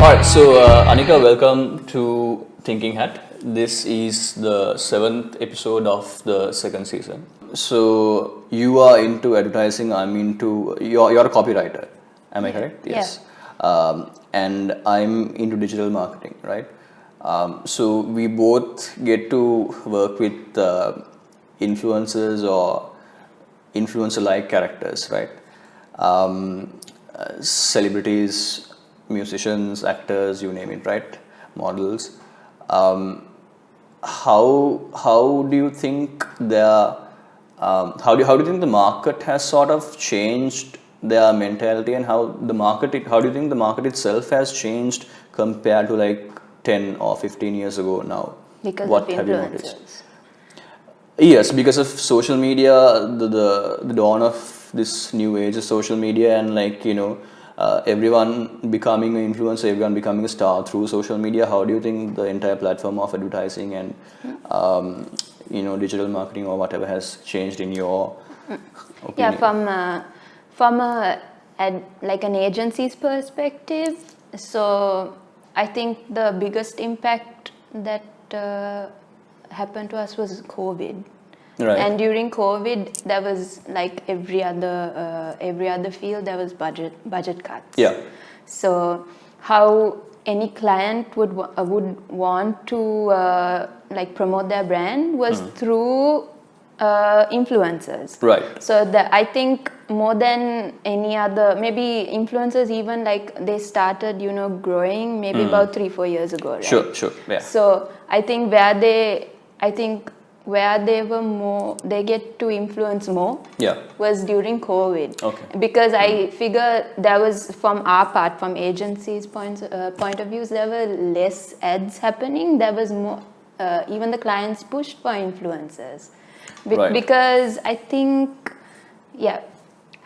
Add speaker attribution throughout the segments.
Speaker 1: Alright, so Anika, welcome to Thinking Hat. This is the 7th episode of the second season. So you are into advertising, I'm into, you're a copywriter, am I correct? Yes. And I'm into digital marketing, right? So we both get to work with influencers or influencer-like characters, right? Celebrities, musicians, actors, you name it, right? Models. How do you think how do you think the market has sort of changed their mentality, and how do you think the market itself has changed compared to like 10 or 15 years ago now?
Speaker 2: Because
Speaker 1: What
Speaker 2: of
Speaker 1: have you noticed?
Speaker 2: influencers.
Speaker 1: Yes, because of social media, the dawn of this new age of social media, and everyone becoming an influencer, everyone becoming a star through social media. How do you think the entire platform of advertising and digital marketing or whatever has changed in your opinion?
Speaker 2: Yeah, from like an agency's perspective, so I think the biggest impact that happened to us was COVID.
Speaker 1: Right.
Speaker 2: And during COVID, there was like every other field, there was budget cuts.
Speaker 1: Yeah.
Speaker 2: So how any client would want to like promote their brand was through influencers.
Speaker 1: Right.
Speaker 2: So I think more than any other, maybe influencers even like they started, growing maybe about 3-4 years ago, right?
Speaker 1: Sure. Yeah.
Speaker 2: So I think where they were more, they get to influence more.
Speaker 1: Yeah.
Speaker 2: Was during COVID.
Speaker 1: Okay.
Speaker 2: Because I figure there was, from our part, from agencies' point of views, there were less ads happening. There was more, even the clients pushed for influencers.
Speaker 1: Right.
Speaker 2: Because I think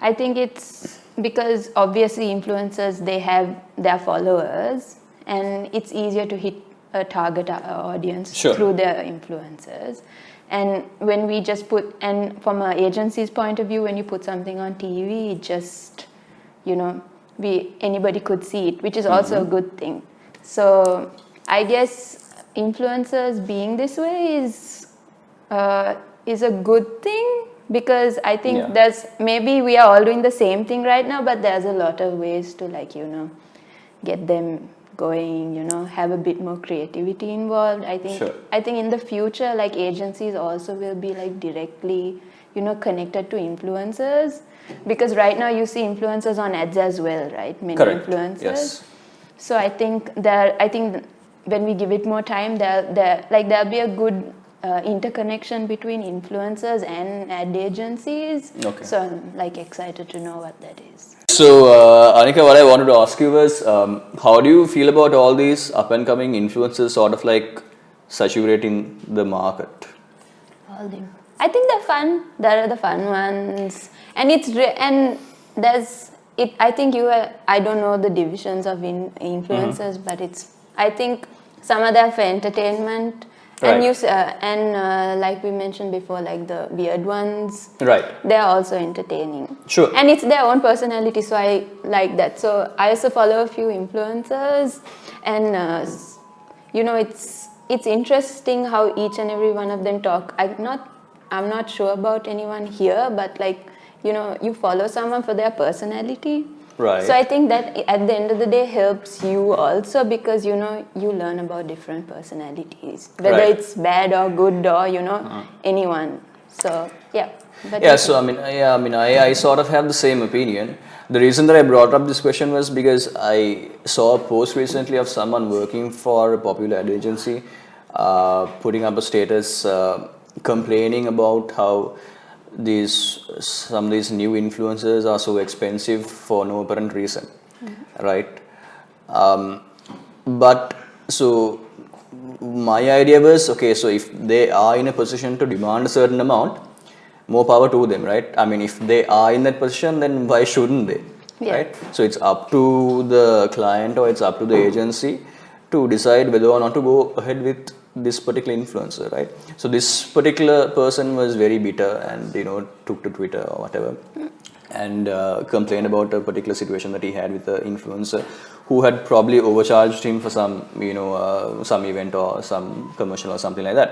Speaker 2: it's because obviously influencers, they have their followers, and it's easier to hit a target audience through their influencers. And when we just and from an agency's point of view, when you put something on TV, it just, anybody could see it, which is also a good thing. So I guess influencers being this way is a good thing, because I think there's, maybe we are all doing the same thing right now, but there's a lot of ways to get them going, have a bit more creativity involved. I think in the future, like agencies also will be like directly, connected to influencers, because right now you see influencers on ads as well, right? Many influencers.
Speaker 1: Yes.
Speaker 2: So I think when we give it more time, there'll be a good interconnection between influencers and ad agencies.
Speaker 1: Okay.
Speaker 2: So I'm like excited to know what that is.
Speaker 1: So, Anika, what I wanted to ask you was, how do you feel about all these up-and-coming influencers sort of like saturating the market?
Speaker 2: All them. I think they're fun. There are the fun ones, and there's it. I think I don't know the divisions of influencers, but I think some are there for entertainment.
Speaker 1: Right.
Speaker 2: And like we mentioned before, like the weird ones,
Speaker 1: Right.
Speaker 2: they're also entertaining.
Speaker 1: Sure.
Speaker 2: And it's their own personality, so I like that. So I also follow a few influencers, and it's interesting how each and every one of them talk. I'm not sure about anyone here, but you follow someone for their personality.
Speaker 1: Right.
Speaker 2: So I think that at the end of the day helps you also, because you learn about different personalities, whether it's bad or good or anyone. So yeah. But
Speaker 1: yeah. So I sort of have the same opinion. The reason that I brought up this question was because I saw a post recently of someone working for a popular ad agency, putting up a status complaining about how some of these new influencers are so expensive for no apparent reason, right? But so my idea was, okay, so if they are in a position to demand a certain amount, more power to them, right? I mean, if they are in that position, then why shouldn't they, right? So it's up to the client or it's up to the agency to decide whether or not to go ahead with this particular influencer, right? So this particular person was very bitter and took to Twitter or whatever and complained about a particular situation that he had with the influencer who had probably overcharged him for some, some event or some commercial or something like that,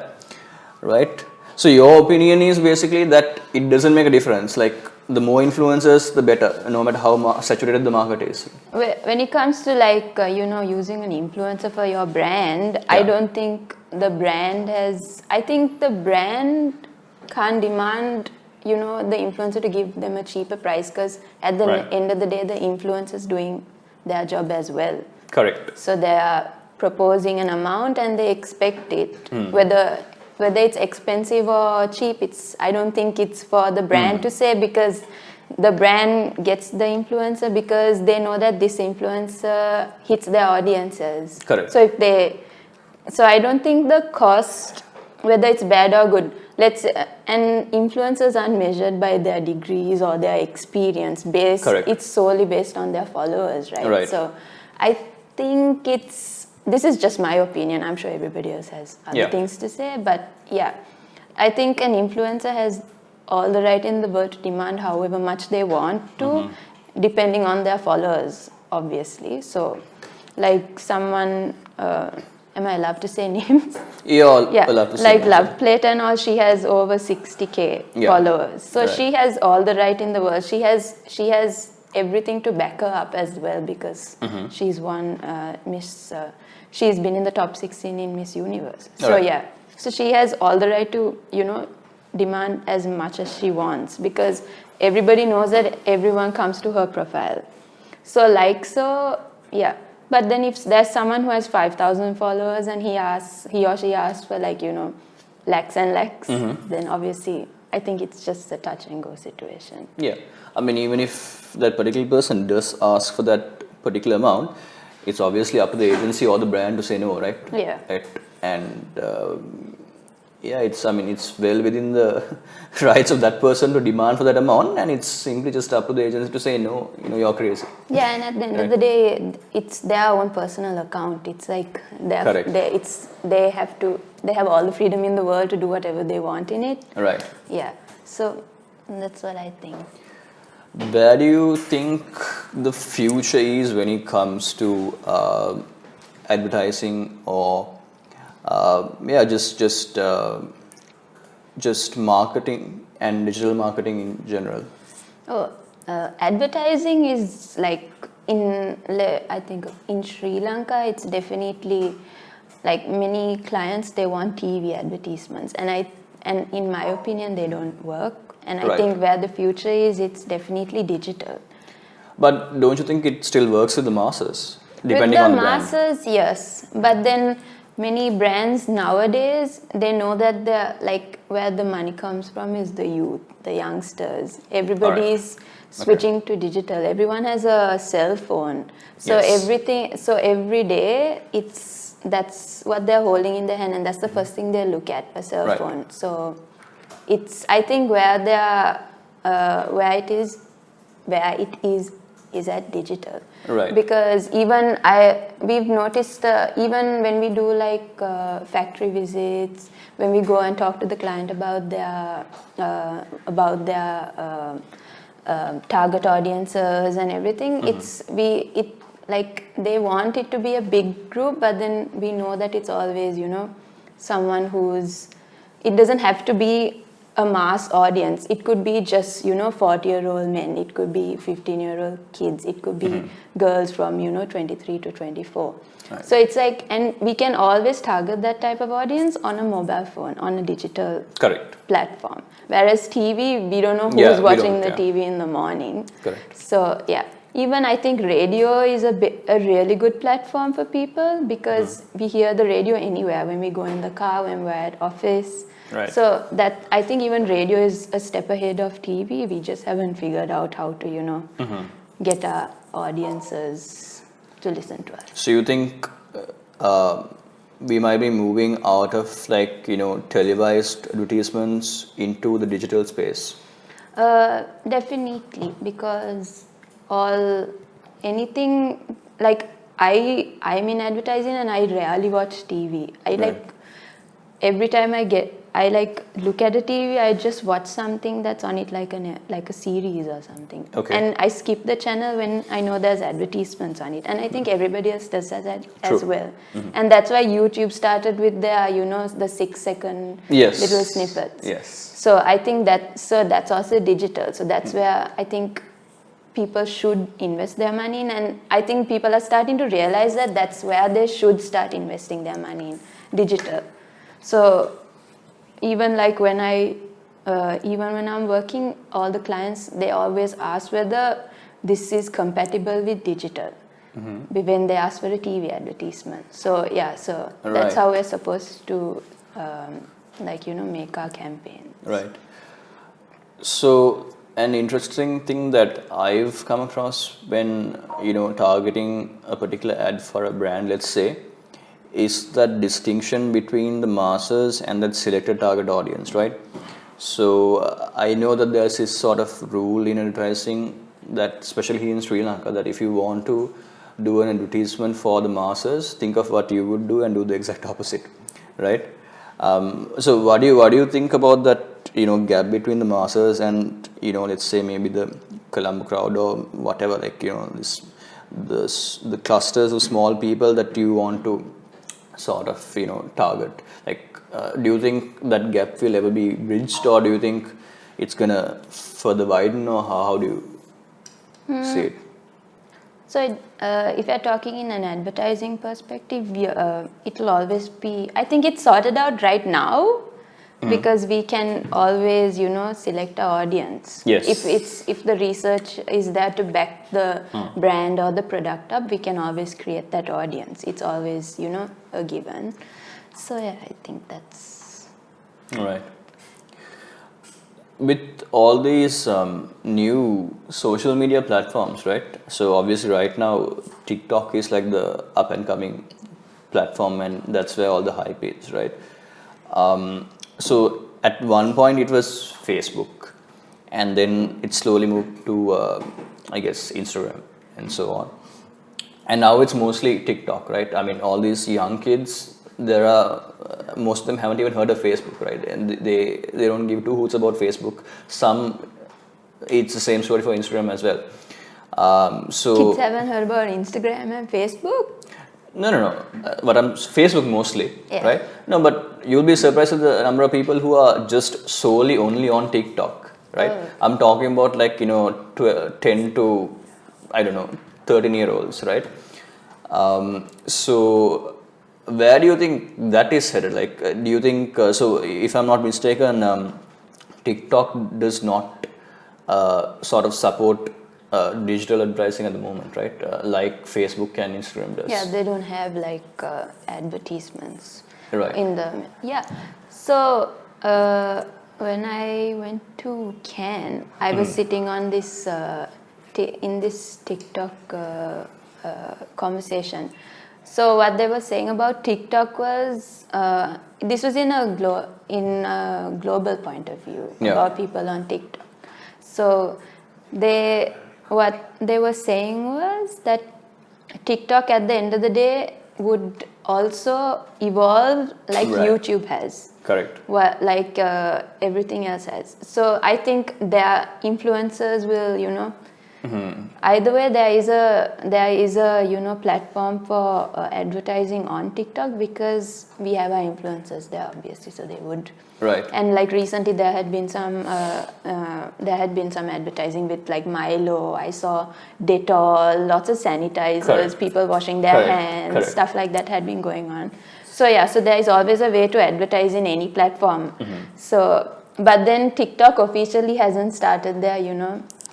Speaker 1: right? So your opinion is basically that it doesn't make a difference. Like the more influencers, the better, no matter how saturated the market is.
Speaker 2: When it comes to like using an influencer for your brand, I don't think the brand has. I think the brand can't demand the influencer to give them a cheaper price, because at the end of the day, the influencer is doing their job as well.
Speaker 1: Correct.
Speaker 2: So they are proposing an amount and they expect it. Whether it's expensive or cheap, I don't think it's for the brand to say, because the brand gets the influencer because they know that this influencer hits their audiences.
Speaker 1: Correct.
Speaker 2: So I don't think the cost, whether it's bad or good, and influencers aren't measured by their degrees or their experience based.
Speaker 1: Correct.
Speaker 2: It's solely based on their followers, right?
Speaker 1: Right.
Speaker 2: So I think this is just my opinion. I'm sure everybody else has other things to say, but yeah, I think an influencer has all the right in the world to demand however much they want to, depending on their followers, obviously. So, like someone, am I allowed to say names?
Speaker 1: Yeah, allowed to say
Speaker 2: like
Speaker 1: names.
Speaker 2: Love Plate and all, she has over 60K followers. So she has all the right in the world. She has everything to back her up as well, because she's won Miss. She's been in the top 16 in Miss Universe. So so she has all the right to demand as much as she wants, because everybody knows that everyone comes to her profile. So but then if there's someone who has 5,000 followers and he or she asks for lakhs and lakhs, then obviously I think it's just a touch and go situation.
Speaker 1: Yeah, I mean, even if that particular person does ask for that particular amount, it's obviously up to the agency or the brand to say no, right?
Speaker 2: Yeah.
Speaker 1: Right? And it's well within the rights of that person to demand for that amount, and it's simply just up to the agency to say no, you're crazy.
Speaker 2: Yeah, and at the end of the day, it's their own personal account. It's like they have all the freedom in the world to do whatever they want in it.
Speaker 1: Right.
Speaker 2: Yeah. So that's what I think.
Speaker 1: Where do you think the future is when it comes to advertising or just marketing and digital marketing in general?
Speaker 2: Advertising is like I think in Sri Lanka, it's definitely like many clients, they want TV advertisements, and in my opinion, they don't work. And I think where the future is, it's definitely digital.
Speaker 1: But don't you think it still works with the masses? Depending on the
Speaker 2: masses, yes. But then many brands nowadays, they know that where the money comes from is the youth, the youngsters. Everybody is switching to digital. Everyone has a cell phone. So every day, that's what they're holding in their hand, and that's the first thing they look at, a cell phone. So I think where it is at digital.
Speaker 1: Right.
Speaker 2: Because we've noticed even when we do factory visits, when we go and talk to the client about their target audiences and everything, they want it to be a big group, but then we know that it's always someone it doesn't have to be a mass audience. It could be just 40-year-old men, it could be 15-year-old kids, it could be girls from 23 to 24. Right. So it's and we can always target that type of audience on a mobile phone, on a digital platform. Whereas TV, we don't know who's watching the TV in the morning.
Speaker 1: Correct.
Speaker 2: So even I think radio is a really good platform for people, because we hear the radio anywhere, when we go in the car, when we're at office.
Speaker 1: Right.
Speaker 2: So that I think even radio is a step ahead of TV. We just haven't figured out how to get our audiences to listen to us.
Speaker 1: So you think we might be moving out of televised advertisements into the digital space?
Speaker 2: Definitely, because I'm in advertising and I rarely watch TV. Every time I get I like look at the TV. I just watch something that's on it like a series or something.
Speaker 1: Okay.
Speaker 2: And I skip the channel when I know there's advertisements on it. And I think everybody else does that as well. And that's why YouTube started with their the 6-second
Speaker 1: Yes.
Speaker 2: little snippets.
Speaker 1: Yes.
Speaker 2: So I think that's also digital. So that's where I think people should invest their money in, and I think people are starting to realize that that's where they should start investing their money in digital. So even like when I'm working, all the clients, they always ask whether this is compatible with digital when they ask for a TV advertisement. So that's how we're supposed to make our campaign.
Speaker 1: Right. So an interesting thing that I've come across when targeting a particular ad for a brand, let's say, is that distinction between the masses and that selected target audience, right? So I know that there's this sort of rule in advertising that, especially here in Sri Lanka, that if you want to do an advertisement for the masses, think of what you would do and do the exact opposite, right? So what do you think about that gap between the masses and let's say maybe the Colombo crowd or whatever, like the clusters of small people that you want to sort of target? Like do you think that gap will ever be bridged, or do you think it's gonna further widen, or how do you see it?
Speaker 2: So if you're talking in an advertising perspective, it'll always be, I think it's sorted out right now, because we can always select our audience.
Speaker 1: Yes.
Speaker 2: If the research is there to back the brand or the product up, we can always create that audience. It's always a given. So yeah, I think that's
Speaker 1: right. With all these new social media platforms, right? So obviously right now TikTok is like the up and coming platform, and that's where all the hype is, right? So at one point it was Facebook, and then it slowly moved to I guess Instagram and so on, and now it's mostly TikTok, right? I mean, all these young kids, there are most of them haven't even heard of Facebook, right? And they don't give two hoots about Facebook. It's the same story for Instagram as well. So
Speaker 2: kids haven't heard about Instagram and Facebook.
Speaker 1: No. Facebook mostly,
Speaker 2: Yeah.
Speaker 1: right? No, but you'll be surprised at the number of people who are just solely only on TikTok, right?
Speaker 2: Oh.
Speaker 1: I'm talking about 10 to 13-year-olds, right? So where do you think that is headed? Like, do you think so? If I'm not mistaken, TikTok does not sort of support digital advertising at the moment, right? Like Facebook and Instagram does.
Speaker 2: Yeah, they don't have like advertisements.
Speaker 1: Right.
Speaker 2: So when I went to Cannes, I was sitting on this in this TikTok conversation. So what they were saying about TikTok was this was in a global point of view about people on TikTok. So what they were saying was that TikTok at the end of the day would also evolve like YouTube has.
Speaker 1: Correct.
Speaker 2: Like everything else has. So I think their influencers will, either way there is a platform for advertising on TikTok, because we have our influencers there obviously, so they would.
Speaker 1: Right.
Speaker 2: And like recently there had been some advertising with like Milo. I saw Dettol, lots of sanitizers, people washing their hands, stuff like that had been going on. So so there is always a way to advertise in any platform. So, but then TikTok officially hasn't started their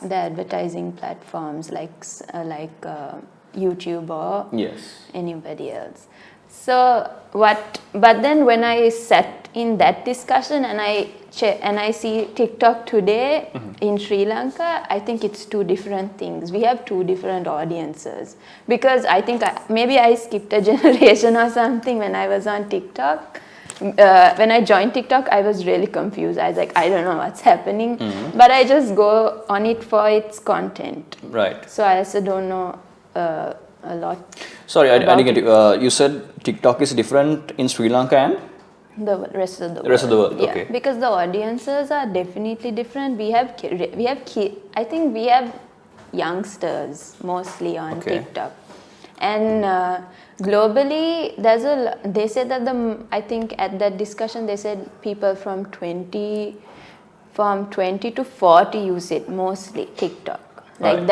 Speaker 2: the advertising platforms like YouTube or anybody else. So but then when I sat in that discussion and I see TikTok today in Sri Lanka, I think it's two different things. We have two different audiences, because I think maybe I skipped a generation or something when I was on TikTok. When I joined TikTok, I was really confused. I was like, I don't know what's happening, but I just go on it for its content.
Speaker 1: Right.
Speaker 2: So I also don't know a lot.
Speaker 1: Sorry, I didn't get you. You said TikTok is different in Sri Lanka and?
Speaker 2: The rest of the world.
Speaker 1: Rest of the world,
Speaker 2: yeah,
Speaker 1: okay.
Speaker 2: because the audiences are definitely different. I think we have youngsters mostly on
Speaker 1: Okay.
Speaker 2: TikTok, and globally, they said that I think at that discussion they said people from 20 to 40 use it mostly TikTok. Like
Speaker 1: Right.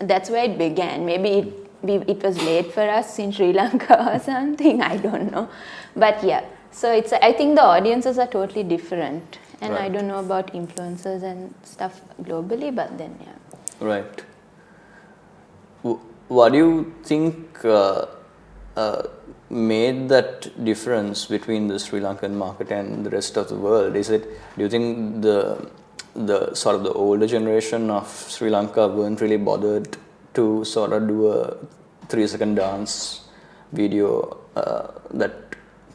Speaker 2: that's where it began. Maybe it was late for us in Sri Lanka or something. I don't know, but yeah. So I think the audiences are totally different, and I
Speaker 1: Right.
Speaker 2: don't know about influencers and stuff globally, but then yeah.
Speaker 1: Right. What do you think made that difference between the Sri Lankan market and the rest of the world? Do you think the sort of the older generation of Sri Lanka weren't really bothered to sort of do a 3-second dance video that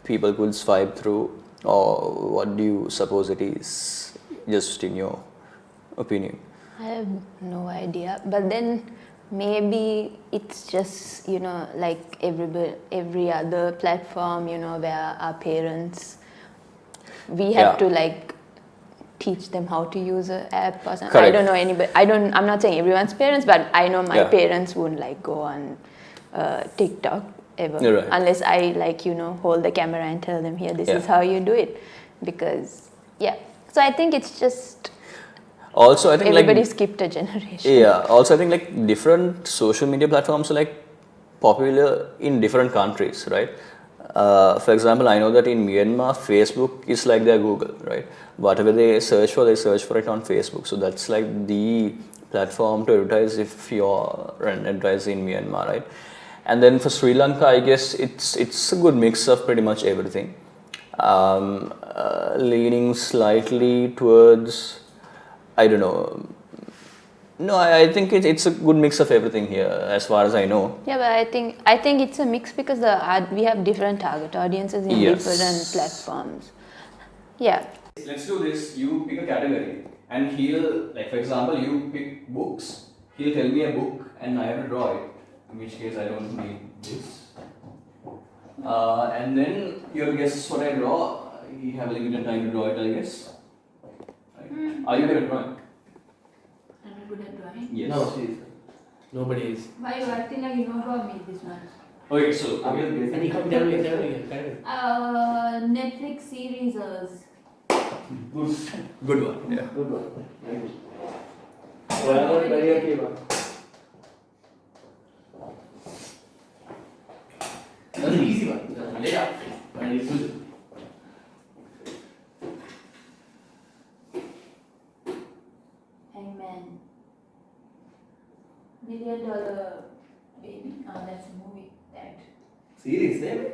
Speaker 1: people could swipe through, or what do you suppose it is, just in your opinion?
Speaker 2: I have no idea, but then maybe it's just like every other platform, where our parents, we have to like teach them how to use an app or something.
Speaker 1: Correct.
Speaker 2: I don't know anybody. I'm not saying everyone's parents, but I know my
Speaker 1: Yeah.
Speaker 2: parents wouldn't like go on TikTok ever,
Speaker 1: You're right.
Speaker 2: unless I hold the camera and tell them, here, this
Speaker 1: Yeah.
Speaker 2: is how you do it, because yeah. So I think it's just.
Speaker 1: Also, I think
Speaker 2: Everybody
Speaker 1: like
Speaker 2: skipped a generation.
Speaker 1: yeah. Also, I think like different social media platforms are like popular in different countries, right? For example, I know that in Myanmar, Facebook is like their Google, right? Whatever they search for it on Facebook. So that's like the platform to advertise if you're an advertiser in Myanmar, right? And then for Sri Lanka, I guess it's a good mix of pretty much everything, leaning slightly towards, I don't know. No, I think it's a good mix of everything here, as far as I know.
Speaker 2: Yeah, but I think it's a mix because we have different target audiences in
Speaker 1: Yes.
Speaker 2: different platforms. Yeah.
Speaker 1: Let's do this. You pick a category, and he'll, like, for example, you pick books. He'll tell me a book, and I have to draw it. In which case, I don't need this. And then you have to guess what I draw. You have a limited time to draw it, I guess. Right. Are you good at drawing?
Speaker 3: Am I good at drawing?
Speaker 1: Yes.
Speaker 4: No, she is. Nobody is.
Speaker 3: Why you acting like you know about me this much?
Speaker 1: Okay, so
Speaker 4: Tell me. Tell me.
Speaker 3: Netflix series.
Speaker 1: good one. Yeah.
Speaker 4: Good one. Very good. Very okay one. That's an easy one. Lay up. And it's good.
Speaker 3: Hangman. $1 million baby. That's a movie. That.
Speaker 4: Series, name?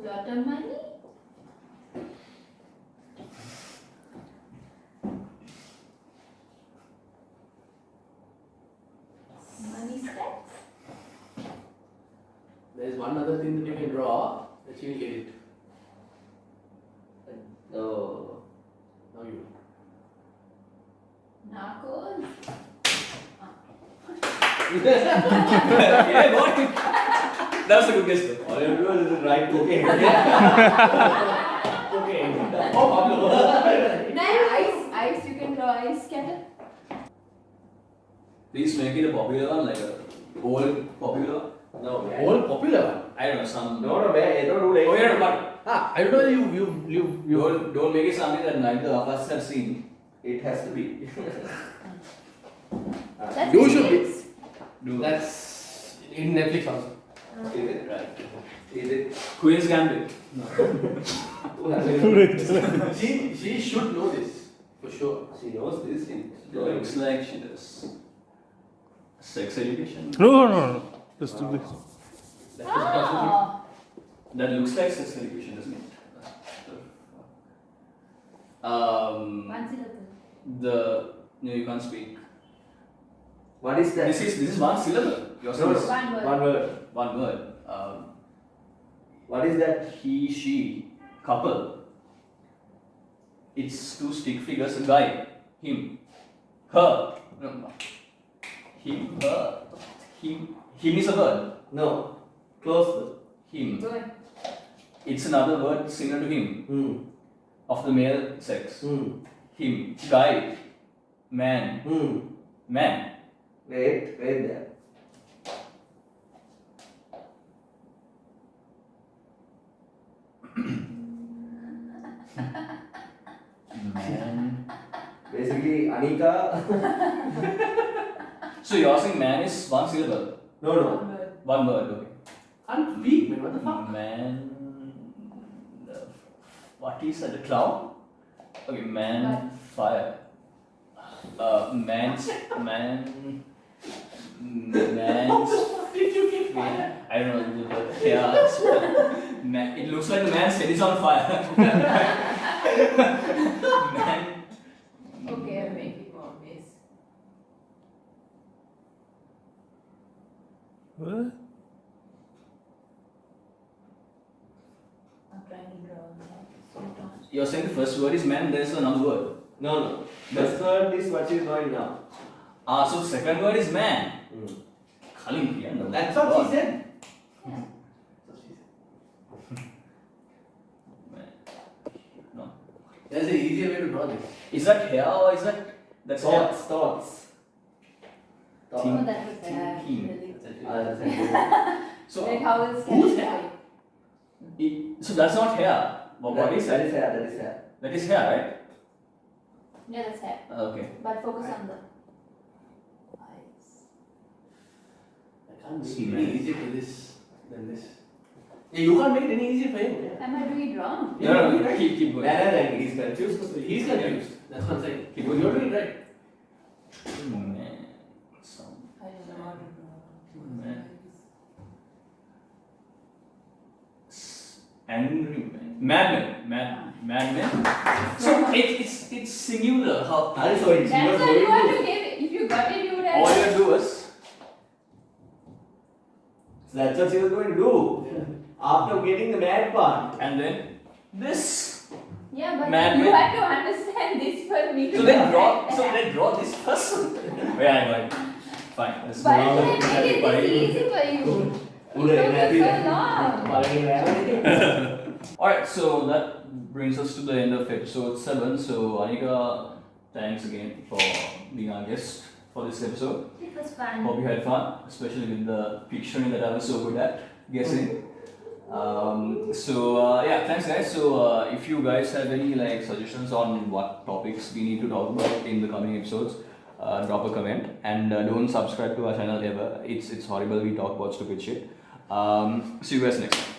Speaker 3: Lot of money. Money stacks.
Speaker 4: There's one other thing that you can draw that you will get it. Oh. Now you.
Speaker 3: Narcos.
Speaker 1: Yeah, got it. That was a good guess, though. All you have to do is write cocaine.
Speaker 4: Okay. Oh, Pablo.
Speaker 3: Then ice. You can draw ice scatter.
Speaker 1: Please make it a popular one, like a old popular one.
Speaker 4: No, all popular one.
Speaker 1: I don't know, some.
Speaker 4: No, man. Don't do
Speaker 1: Oh, yeah, but
Speaker 4: I don't know you.
Speaker 1: don't make it something that neither of us have seen.
Speaker 4: It has to be.
Speaker 3: That's
Speaker 4: You should be.
Speaker 3: Netflix.
Speaker 1: Do
Speaker 4: That's in Netflix also.
Speaker 1: Is it right?
Speaker 4: Is it?
Speaker 1: Queen's Gambit.
Speaker 4: She should know this for sure. She knows this.
Speaker 1: Looks like she does. Sex education.
Speaker 5: No. Just do this.
Speaker 3: Oh.
Speaker 1: That looks like sex education, doesn't it?
Speaker 3: One syllable.
Speaker 1: No, you can't speak.
Speaker 4: What is that?
Speaker 1: This is one syllable. Yours
Speaker 4: No,
Speaker 1: is
Speaker 3: One word.
Speaker 4: One word.
Speaker 1: one word.
Speaker 4: What is that?
Speaker 1: He, she, couple. It's two stick figures, a guy, him, her. No. Him, her. Him is a word.
Speaker 4: No. Close.
Speaker 1: Him.
Speaker 3: Go ahead.
Speaker 1: It's another word similar to him.
Speaker 4: Hmm.
Speaker 1: Of the male sex.
Speaker 4: Hmm.
Speaker 1: Him. Guy. Man.
Speaker 4: Hmm.
Speaker 1: Man.
Speaker 4: Wait there.
Speaker 1: Man.
Speaker 4: Basically, Anika.
Speaker 1: So you're saying man is one syllable?
Speaker 4: No.
Speaker 1: One word, okay.
Speaker 4: I'm weak, man. What the fuck?
Speaker 1: Man. What is that? A cloud? Okay, man. Fire. Man's.
Speaker 4: Did you get fire?
Speaker 1: I don't know. Yeah. Man, it looks like the man's head is on fire. Man.
Speaker 3: Okay, I'll make it more obvious.
Speaker 5: What?
Speaker 3: I'm trying to draw that. So don't.
Speaker 1: You're saying the first word is man, there's another word.
Speaker 4: No. First word is what she's doing now.
Speaker 1: So the second word is man.
Speaker 4: Hmm.
Speaker 1: Kalim, yeah, no.
Speaker 4: That's what she said.
Speaker 3: Yeah.
Speaker 1: Man. No.
Speaker 4: There's an easier way to draw this.
Speaker 1: Is that hair or is that's hair?
Speaker 4: Thoughts.
Speaker 1: Think-
Speaker 3: Oh, that was bad.
Speaker 1: thinking.
Speaker 3: Really.
Speaker 4: That's it.
Speaker 1: So,
Speaker 3: Like how is
Speaker 4: Who's
Speaker 3: Canada?
Speaker 1: so that's not hair. But what is
Speaker 4: that?
Speaker 1: it?
Speaker 4: Is hair. That is hair.
Speaker 1: That is hair, right?
Speaker 3: Yeah, that's hair.
Speaker 1: Okay.
Speaker 3: But focus on the eyes.
Speaker 4: I can't make
Speaker 1: See,
Speaker 4: it
Speaker 1: man.
Speaker 4: any easier for this than this. Yeah, you can't make it any easier for him. Yeah.
Speaker 3: Am I doing it wrong?
Speaker 1: No, keep going.
Speaker 4: Nah, he's confused. He's confused. That's what I'm saying.
Speaker 1: Keep
Speaker 4: You're
Speaker 1: going.
Speaker 4: doing it right.
Speaker 1: Man. Some
Speaker 3: I don't know how to draw.
Speaker 1: man. Angry man. Madman. So it's singular. How
Speaker 4: That is what it's
Speaker 3: That's
Speaker 4: what
Speaker 3: what you
Speaker 4: going
Speaker 3: want
Speaker 4: to
Speaker 3: to get it. If you got it, you would
Speaker 1: all
Speaker 3: have.
Speaker 1: you do is
Speaker 4: So that's what she was going to do. After getting the mad part.
Speaker 1: and then this.
Speaker 3: Yeah, but
Speaker 1: Man,
Speaker 3: you
Speaker 1: man.
Speaker 3: had to understand this for me to
Speaker 1: So then draw.
Speaker 3: correct
Speaker 1: So
Speaker 3: that.
Speaker 1: then draw this person. Yeah, I got it. Fine. Let's
Speaker 3: But
Speaker 1: move on.
Speaker 3: I made it this easy for you. It took you so long.
Speaker 1: Alright, so that brings us to the end of episode 7. So Anika, thanks again for being our guest for this episode.
Speaker 3: It was fun.
Speaker 1: Hope you had fun, especially with the picturing that I was so good at guessing. Yeah, thanks guys. So if you guys have any suggestions on what topics we need to talk about in the coming episodes, drop a comment and don't subscribe to our channel ever. It's horrible. We talk about stupid shit. See you guys next time.